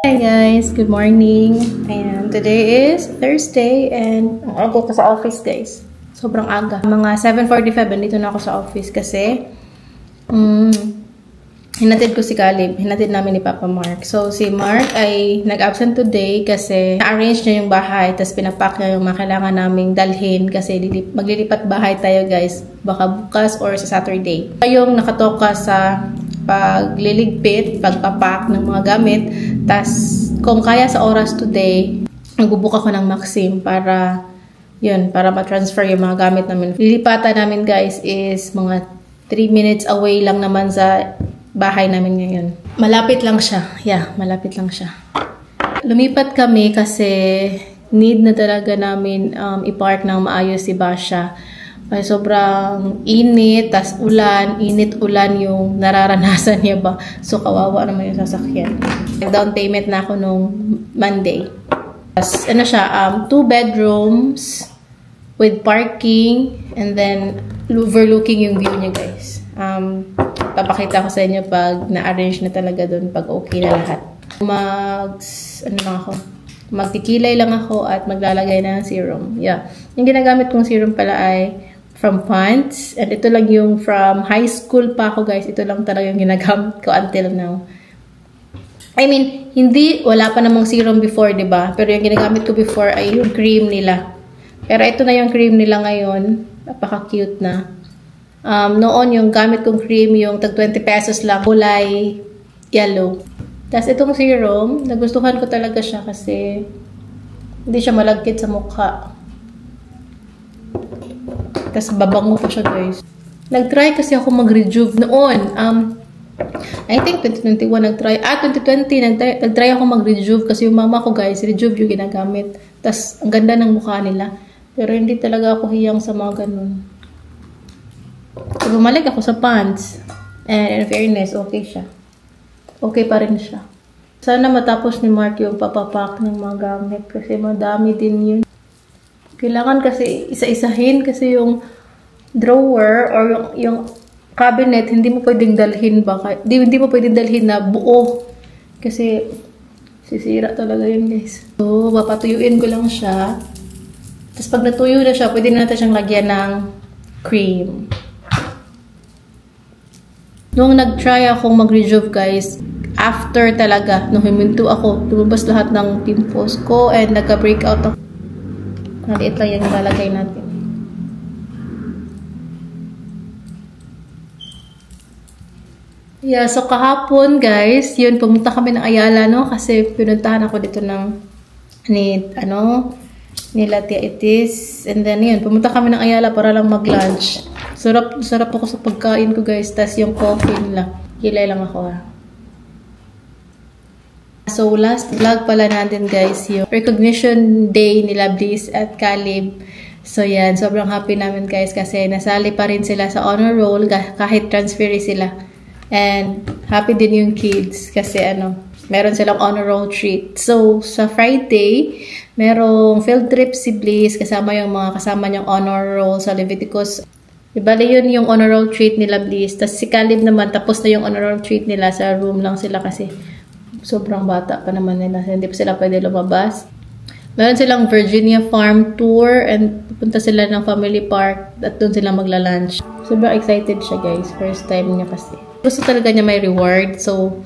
Hi guys, good morning. And today is Thursday and ako ko sa office guys. Sobrang aga. Mga 7:45 nandito na ako sa office kasi hinatid ko si Caleb. Hinatid namin ni Papa Mark. So si Mark ay nag-absent today kasi na-arrange niya yung bahay tapos pinapack niya yung mga kailangan naming dalhin kasi maglilipat bahay tayo guys. Baka bukas or sa Saturday. Yung nakatoka sa pagliligpit, pagpapak ng mga gamit. Tas, kung kaya sa oras today, magbubuk ako ng Maxim para, para ma-transfer yung mga gamit namin. Lilipatan namin guys is mga 3 minutes away lang naman sa bahay namin ngayon. Malapit lang siya. Yeah, malapit lang siya. Lumipat kami kasi need na talaga namin i-park ng maayos si Basha. Ay, sobrang init, tas ulan, init-ulan yung nararanasan niya ba. So, kawawa naman yung sasakyan. Down payment na ako nung Monday. Tas, ano siya, 2 bedrooms with parking and then overlooking yung view niya, guys. Papakita ko sa inyo pag na-arrange na talaga doon, pag okay na lahat. Magtikilay lang ako at maglalagay na ng serum. Yeah. Yung ginagamit kong serum pala ay from Pants. And ito lang yung from high school pa ako guys. Ito lang talaga yung ginagamit ko until now. I mean, wala pa namang serum before, diba? Pero yung ginagamit ko before ay yung cream nila. Pero ito na yung cream nila ngayon. Napaka-cute na. Noon yung gamit kong cream, yung tag 20 pesos lang, kulay yellow. Tapos itong serum, nagustuhan ko talaga siya kasi hindi siya malagkit sa mukha. Tapos babango pa siya guys. Nag-try kasi ako mag-rejuve noon. I think 2021 nag-try. 2020 nag-try ako mag-rejuve kasi yung mama ko guys, rejuve yung ginagamit. Tapos ang ganda ng mukha nila. Pero hindi talaga ako hiyang sa mga ganun. So, bumalik ako sa Pants. And in fairness, okay siya. Okay pa rin siya. Sana matapos ni Mark yung papapak ng mga gamit kasi madami din yun. Kailangan kasi isa-isahin kasi yung drawer or yung cabinet, hindi mo pwedeng dalhin baka. Hindi mo pwedeng dalhin na buo. Kasi sisira talaga yun guys. So, papatuyuin ko lang siya. Tapos pag natuyo na siya, pwede na natin siyang lagyan ng cream. Nung nag-try akong mag-rejuve guys, after talaga, nung huminto ako, lumabas lahat ng pimples ko and nagka-breakout ako. Maliit lang yung ilalagay natin. Yeah, so kahapon guys, pumunta kami ng Ayala, no? Kasi pinuntahan ako dito nila Tia Itis. And then pumunta kami ng Ayala para lang mag-lunch. Sarap ako sa pagkain ko guys. Tas yung coffee nila. Kilay lang ako So, last vlog pala natin guys, yung recognition day nila Bliss at Caleb. So, sobrang happy namin guys kasi nasali pa rin sila sa honor roll kahit transferee sila. And happy din yung kids kasi meron silang honor roll treat. So, sa Friday, merong field trip si Bliss kasama yung mga kasama niyang honor roll sa Leviticus. Ibali yun yung honor roll treat nila Bliss. Tapos si Caleb naman, tapos na yung honor roll treat nila, sa room lang sila kasi sobrang bata pa naman nila. Hindi pa sila pwede lumabas. Meron silang Virginia Farm Tour and pupunta sila ng family park at doon sila magla-lunch. Sobrang excited siya guys. First time niya kasi. Gusto talaga niya may reward. So,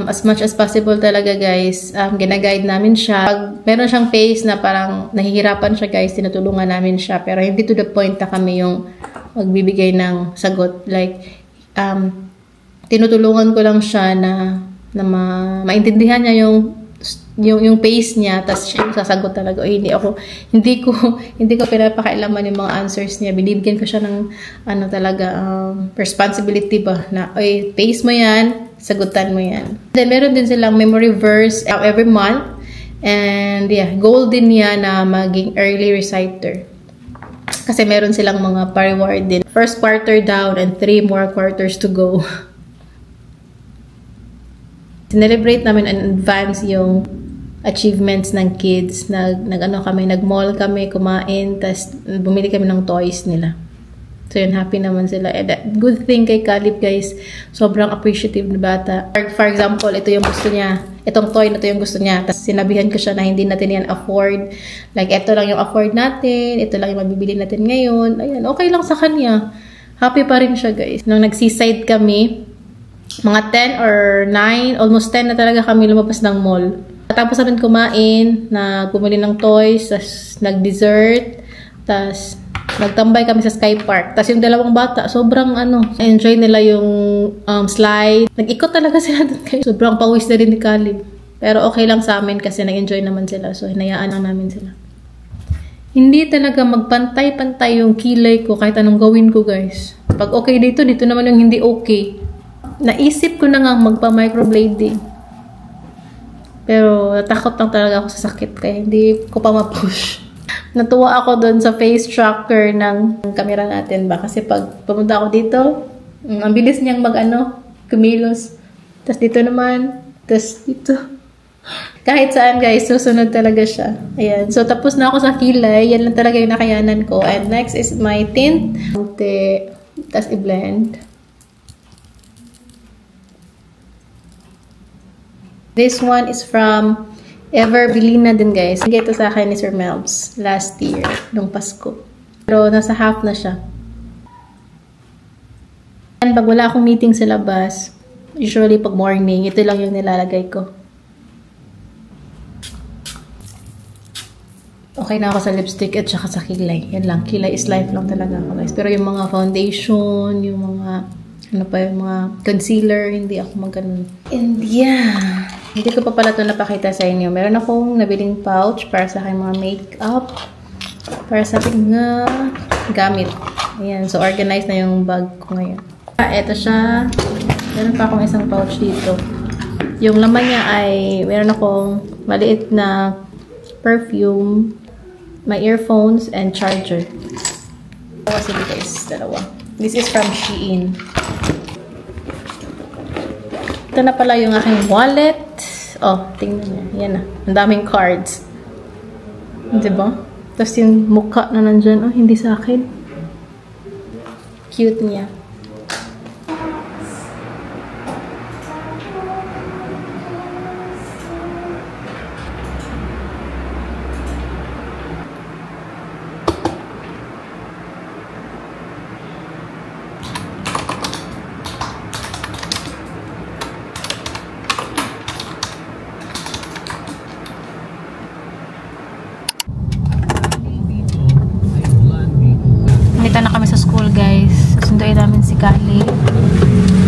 as much as possible talaga guys, gina-guide namin siya. Pag meron siyang phase na parang nahihirapan siya guys, tinutulungan namin siya. Pero hindi to the point na kami yung magbibigay ng sagot. Like, tinutulungan ko lang siya na maintindihan niya yung pace niya, tapos siya yung sasagot talaga. Hindi ko pinapakailaman yung mga answers niya. Binibigyan ko siya ng responsibility ba na pace mo yan, sagutan mo yan. Then meron din silang memory verse every month, and goal din niya na maging early reciter kasi meron silang mga pa-reward din. First quarter down and 3 more quarters to go. Celebrate namin in advance yung achievements ng kids. Nag-mall kami, kumain, tas bumili kami ng toys nila. So yun, happy naman sila. And good thing kay Caleb guys, sobrang appreciative na bata. For example, ito yung gusto niya. itong toy na to yung gusto niya. Tapos sinabihan ko siya na hindi natin yan afford. Like, ito lang yung afford natin. Ito lang yung mabibili natin ngayon. Ayan, okay lang sa kanya. Happy pa rin siya, guys. Nung nag-seaside kami, mga 10 or 9, almost 10 na talaga kami lumabas ng mall. Tapos namin kumain, bumili ng toys, tapos nag-dessert, tapos nagtambay kami sa Sky Park. Tapos yung dalawang bata, sobrang enjoy nila yung slide. Nag-ikot talaga sila doon kayo. Sobrang pawis na rin ni Caleb. Pero okay lang sa amin kasi nag-enjoy naman sila. So, hinayaan lang namin sila. Hindi talaga magpantay-pantay yung kilay ko kahit anong gawin ko, guys. Pag okay dito, dito naman yung hindi okay. Naisip ko na nga magpa-microblading. Pero natakot lang talaga ako sa sakit kaya hindi ko pa ma-push. Natuwa ako doon sa face tracker ng camera natin ba? Kasi pag pumunta ako dito, ang bilis niyang kumilos. Tapos dito naman, tapos dito. Kahit saan, guys, susunod talaga siya. Ayan. So, tapos na ako sa kilay. Yan lang talaga yung nakayanan ko. And next is my tint. Tapos i-blend. This one is from Everbelina din, guys. Nagay ito sa akin ni Sir Melbs last year, nung Pasko. Pero nasa half na siya. And pag wala akong meeting sa labas, usually pag morning, ito lang yung nilalagay ko. Okay na ako sa lipstick at saka sa kilay. Yan lang. Kilay is life lang talaga ako, guys. Pero yung mga foundation, yung mga yung mga concealer, hindi ako maganon. And yeah, hindi ko pa pala ito napakita sa inyo. Meron akong nabiling pouch para sa aking mga makeup. Para sa aking gamit. Ayan, so organized na yung bag ko ngayon. Ito siya. Meron pa akong isang pouch dito. Yung laman niya ay, meron akong maliit na perfume, my earphones, and charger. Kasi guys, dalawa. This is from Shein. Ito na pala yung aking wallet. Oh, tingnan niya. Yan na. Ang daming cards. Diba? Tapos yung mukha na nandyan. Oh, hindi sa akin. Cute niya. Nandito na kami sa school, guys. Sunduin namin si Kali.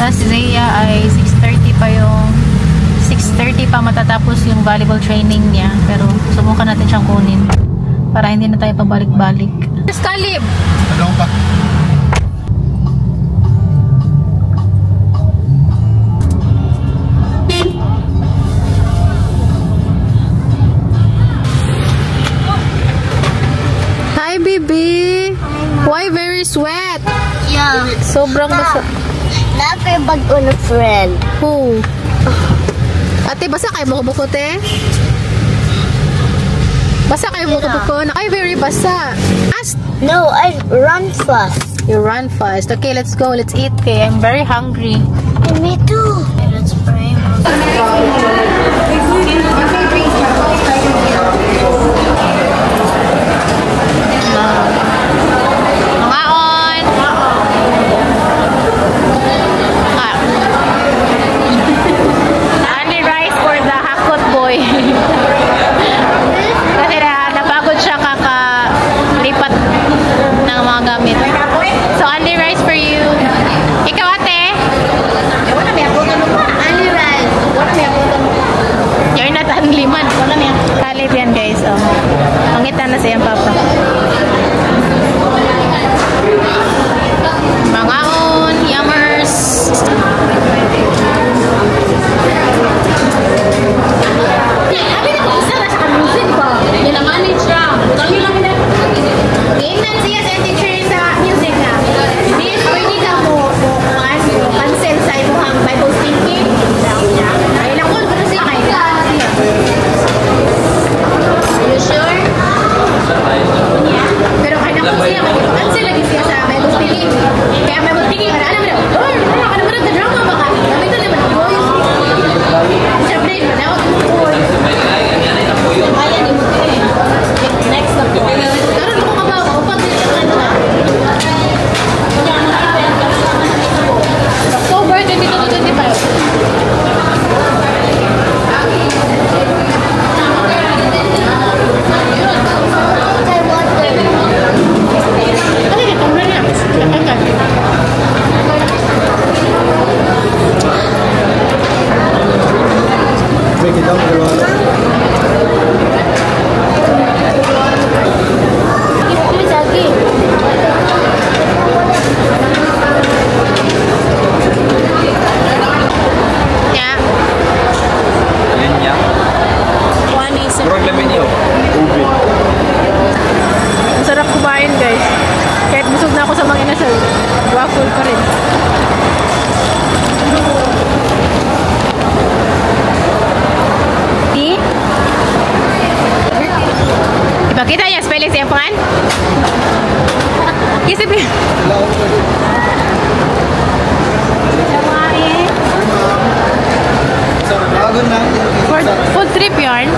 Tapos si Zaya ay 6:30 pa yung 6:30 pa matatapos yung volleyball training niya. Pero subukan natin siyang kunin para hindi na tayo pabalik-balik. Yes, Kalib! Ano pa? Hi, baby! Why very sweat? Yeah. Sobrang basa. Never bag on a friend. Who? Ate, basa kayo buko-buko, te? Basa kayo buko-buko? Na kayo very basa. No, I run fast. You run fast. Okay, let's go. Let's eat, okay? I'm very hungry. And me too. Let's pray. Only rice for the hakot boy. Kasi napagod siya kakalipat ng mga gamit. So, only rice for you. Ikaw, ate? Only rice. You're not only man. Kalib yan, guys. Pangitan na siyang papa. Tiyapangan? Isip yun. Food trip yarn.